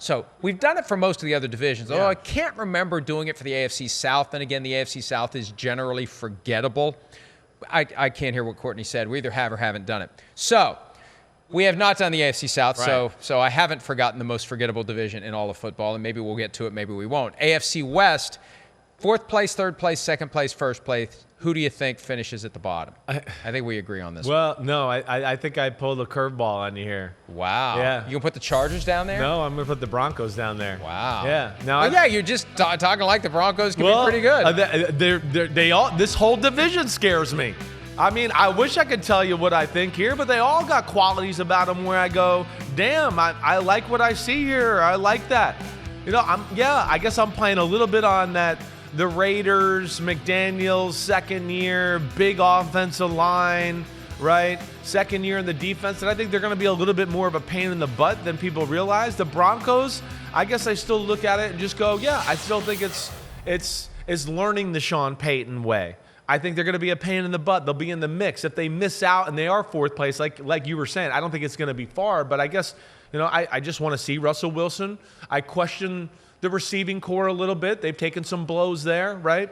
So we've done it for most of the other divisions, although Yeah. I can't remember doing it for the AFC South. And again, the AFC South is generally forgettable. I can't hear what Courtney said. We either have or haven't done it. So we have not done the AFC South, Right. so I haven't forgotten the most forgettable division in all of football, and maybe we'll get to it, maybe we won't. AFC West, 4th place, 3rd place, 2nd place, 1st place. Who do you think finishes at the bottom? I think we agree on this. Well, no, I think I pulled a curveball on you here. Wow. Yeah. You going to put the Chargers down there? No, I'm going to put the Broncos down there. Wow. Yeah. Now, Well, yeah, you're just talking like the Broncos can be pretty good. This whole division scares me. I mean, I wish I could tell you what I think here, but they all got qualities about them where I go, damn, I like what I see here. I like that. You know, I guess I'm playing a little bit on that. The Raiders, McDaniels, second year, big offensive line, right? Second year in the defense, and I think they're going to be a little bit more of a pain in the butt than people realize. The Broncos, I guess I still look at it and just go, yeah, I still think it's learning the Sean Payton way. I think they're going to be a pain in the butt. They'll be in the mix. If they miss out and they are 4th place, like you were saying, I don't think it's going to be far, but I guess, you know, I just want to see Russell Wilson. I question the receiving core a little bit. They've taken some blows there, right?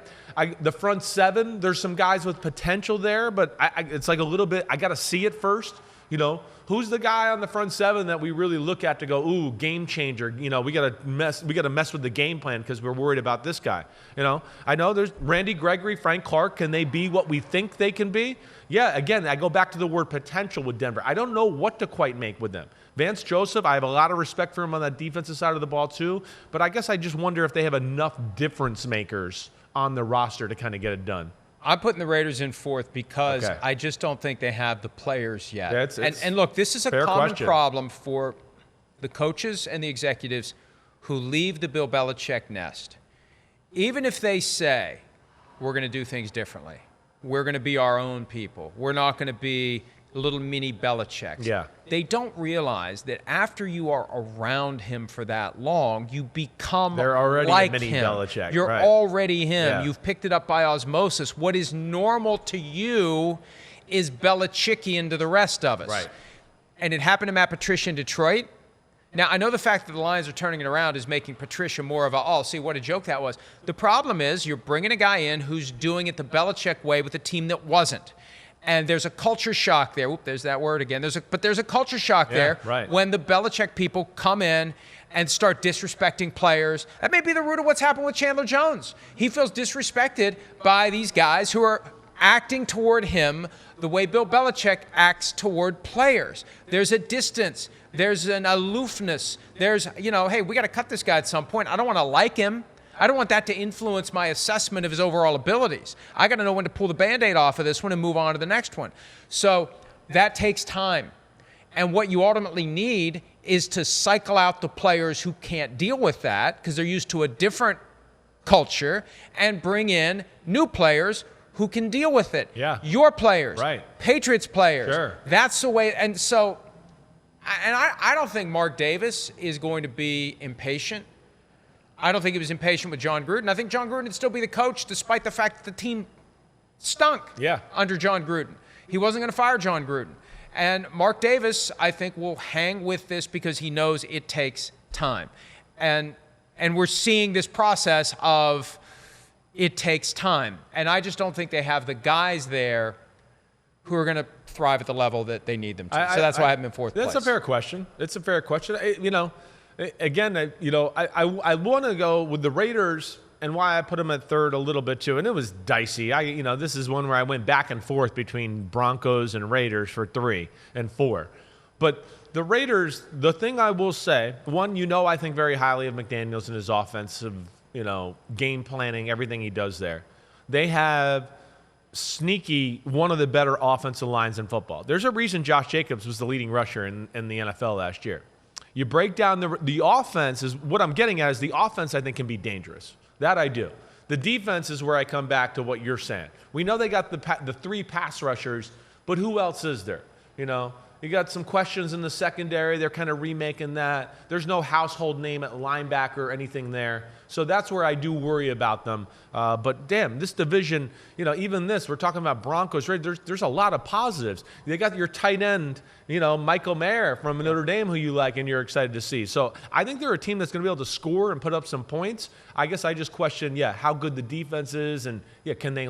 The front 7, there's some guys with potential there, but it's like a little bit, I got to see it first. You know, who's the guy on the front 7 that we really look at to go, ooh, game changer? You know, we got to mess with the game plan because we're worried about this guy. You know, I know there's Randy Gregory, Frank Clark. Can they be what we think they can be? Yeah, again, I go back to the word potential with Denver. I don't know what to quite make with them. Vance Joseph, I have a lot of respect for him on that defensive side of the ball too, but I guess I just wonder if they have enough difference makers on the roster to kind of get it done. I'm putting the Raiders in 4th because I just don't think they have the players yet. Yeah, and look, this is a common question. problem for the coaches and the executives who leave the Bill Belichick nest. Even if they say, we're going to do things differently, we're going to be our own people, we're not going to be little mini Belichicks. Yeah. They don't realize that after you are around him for that long, you become They're already like a mini him. Belichick. You're right. already him. Yeah. You've picked it up by osmosis. What is normal to you is Belichickian to the rest of us. Right. And it happened to Matt Patricia in Detroit. Now, I know the fact that the Lions are turning it around is making Patricia more of a, see what a joke that was. The problem is you're bringing a guy in who's doing it the Belichick way with a team that wasn't. And there's a culture shock there. Oop, there's that word again. But there's a culture shock there right. when the Belichick people come in and start disrespecting players. That may be the root of what's happened with Chandler Jones. He feels disrespected by these guys who are acting toward him the way Bill Belichick acts toward players. There's a distance. There's an aloofness. There's, hey, we got to cut this guy at some point. I don't want to like him. I don't want that to influence my assessment of his overall abilities. I got to know when to pull the Band-Aid off of this one and move on to the next one. So that takes time. And what you ultimately need is to cycle out the players who can't deal with that because they're used to a different culture and bring in new players who can deal with it. Yeah. Your players. Right. Patriots players. Sure. That's the way. And so, I don't think Mark Davis is going to be impatient. I don't think he was impatient with John Gruden. I think John Gruden would still be the coach despite the fact that the team stunk under John Gruden. He wasn't going to fire John Gruden. And Mark Davis, I think, will hang with this because he knows it takes time. And we're seeing this process of it takes time. And I just don't think they have the guys there who are going to thrive at the level that they need them to. So that's why I have them in 4th place. That's a fair question. It's a fair question. Again, I want to go with the Raiders and why I put them at 3rd a little bit too. And it was dicey. This is one where I went back and forth between Broncos and Raiders for 3 and 4. But the Raiders, the thing I will say, one, I think very highly of McDaniels and his offensive, game planning, everything he does there. They have sneaky one of the better offensive lines in football. There's a reason Josh Jacobs was the leading rusher in the NFL last year. You break down the offense is what I'm getting at is the offense I think can be dangerous. That I do. The defense is where I come back to what you're saying. We know they got the 3 pass rushers, but who else is there? You got some questions in the secondary. They're kind of remaking that. There's no household name at linebacker or anything there. So that's where I do worry about them. But damn, this division, even this, we're talking about Broncos, right? There's a lot of positives. They got your tight end, Michael Mayer from Notre Dame, who you like and you're excited to see. So I think they're a team that's going to be able to score and put up some points. I guess I just question, how good the defense is, and can they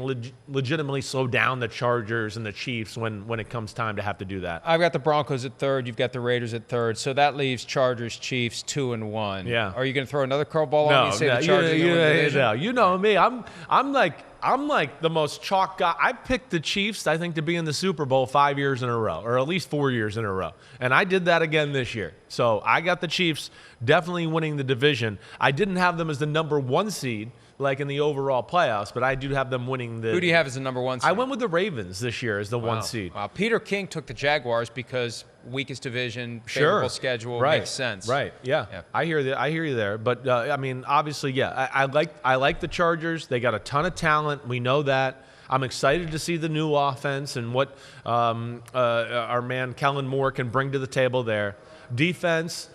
legitimately slow down the Chargers and the Chiefs when it comes time to have to do that? I've got the Broncos at third. You've got the Raiders at third. So that leaves Chargers, Chiefs 2-1. Yeah. Are you going to throw another curveball on me and say the Chargers? No, you know me. I'm like the most chalk guy. I picked the Chiefs, I think, to be in the Super Bowl 5 years in a row, or at least 4 years in a row. And I did that again this year. So I got the Chiefs definitely winning the division. I didn't have them as the number 1 seed, like in the overall playoffs, but I do have them winning the... Who do you have as the number 1 seed? I went with the Ravens this year as the 1 seed. Wow. Peter King took the Jaguars because weakest division, favorable schedule, makes sense. Right, yeah. I hear you there. But, obviously, I like the Chargers. They got a ton of talent. We know that. I'm excited to see the new offense and what our man Kellen Moore can bring to the table there. Defense...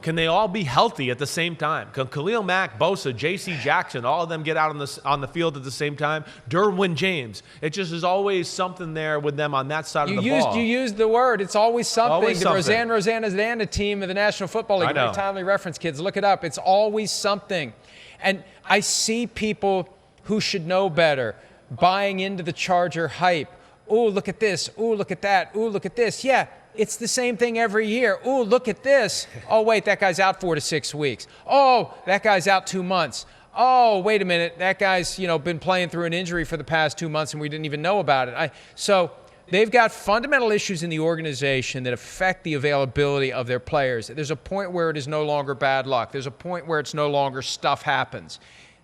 can they all be healthy at the same time? Can Khalil Mack, Bosa, J.C. Jackson, all of them get out on the field at the same time? Derwin James. It just is always something there with them on that side of the ball. You used the word. It's always something. Always the something. Rosanna team of the National Football League. I know. Very timely reference, kids. Look it up. It's always something. And I see people who should know better buying into the Charger hype. Ooh, look at this. Ooh, look at that. Ooh, look at this. Yeah. It's the same thing every year. Ooh, look at this. Oh, wait, that guy's out 4 to 6 weeks. Oh, that guy's out 2 months. Oh, wait a minute. That guy's, been playing through an injury for the past 2 months and we didn't even know about it. So they've got fundamental issues in the organization that affect the availability of their players. There's a point where it is no longer bad luck. There's a point where it's no longer stuff happens.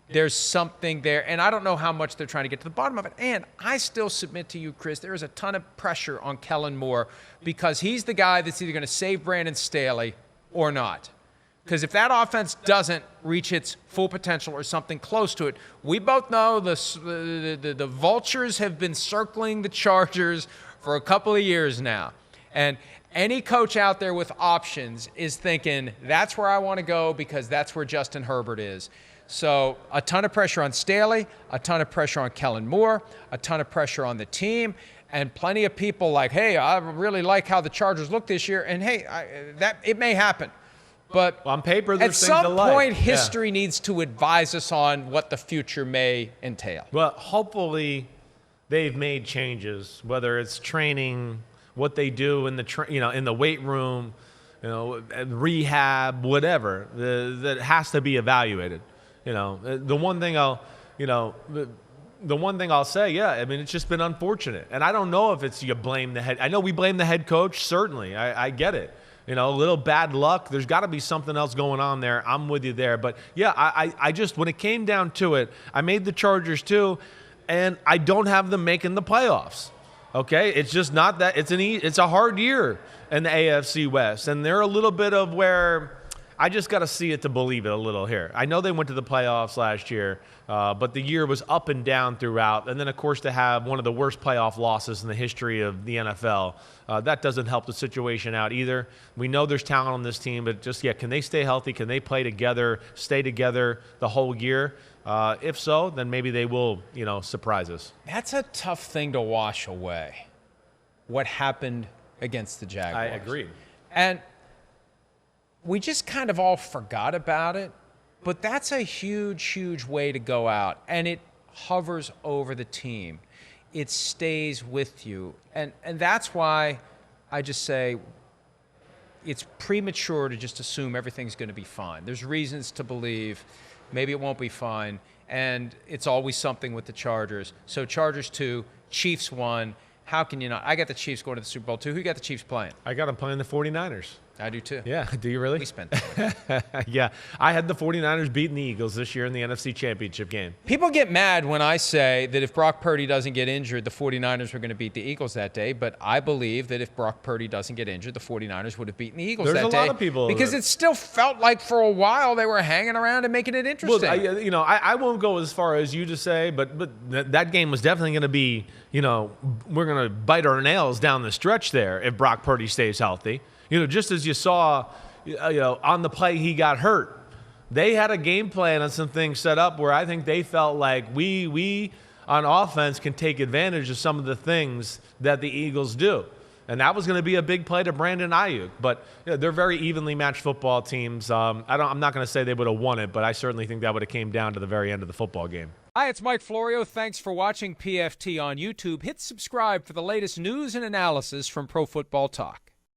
There's something there, and I don't know how much they're trying to get to the bottom of it. And I still submit to you, Chris, there is a ton of pressure on Kellen Moore because he's the guy that's either going to save Brandon Staley or not. Because if that offense doesn't reach its full potential or something close to it, we both know the vultures have been circling the Chargers for a couple of years now. And any coach out there with options is thinking, that's where I want to go because that's where Justin Herbert is. So a ton of pressure on Staley, a ton of pressure on Kellen Moore, a ton of pressure on the team, and plenty of people like, hey, I really like how the Chargers look this year, and hey, it may happen. But on paper, there's at things some to like. point, history needs to advise us on what the future may entail. Well, hopefully they've made changes, whether it's training, what they do in the in the weight room, rehab, whatever, that has to be evaluated. The one thing I'll say, it's just been unfortunate. And I don't know if it's you blame the head. I know we blame the head coach, certainly. I get it. A little bad luck. There's got to be something else going on there. I'm with you there. But, I just, when it came down to it, I made the Chargers too, and I don't have them making the playoffs. Okay? It's just not that. It's a hard year in the AFC West. And they're a little bit of where I just got to see it to believe it a little here. I know they went to the playoffs last year, but the year was up and down throughout. And then, of course, to have one of the worst playoff losses in the history of the NFL, that doesn't help the situation out either. We know there's talent on this team, but just, can they stay healthy? Can they play together, stay together the whole year? If so, then maybe they will, surprise us. That's a tough thing to wash away, what happened against the Jaguars. I agree. And we just kind of all forgot about it, but that's a huge, huge way to go out, and it hovers over the team. It stays with you, and that's why I just say it's premature to just assume everything's going to be fine. There's reasons to believe maybe it won't be fine, and it's always something with the Chargers. So Chargers 2, Chiefs 1. How can you not? I got the Chiefs going to the Super Bowl too. Who got the Chiefs playing? I got them playing the 49ers. I do too. Yeah, do you really? We spent Yeah, I had the 49ers beating the Eagles this year in the NFC Championship game. People get mad when I say that if Brock Purdy doesn't get injured, the 49ers were going to beat the Eagles that day. But I believe that if Brock Purdy doesn't get injured, the 49ers would have beaten the Eagles that day. There's a lot of people. Because it still felt like for a while they were hanging around and making it interesting. Well, I won't go as far as you to say, but that game was definitely going to be, we're going to bite our nails down the stretch there if Brock Purdy stays healthy. Just as you saw, on the play he got hurt, they had a game plan and some things set up where I think they felt like we on offense can take advantage of some of the things that the Eagles do. And that was going to be a big play to Brandon Ayuk. But they're very evenly matched football teams. I'm not going to say they would have won it, but I certainly think that would have came down to the very end of the football game. Hi, it's Mike Florio. Thanks for watching PFT on YouTube. Hit subscribe for the latest news and analysis from Pro Football Talk.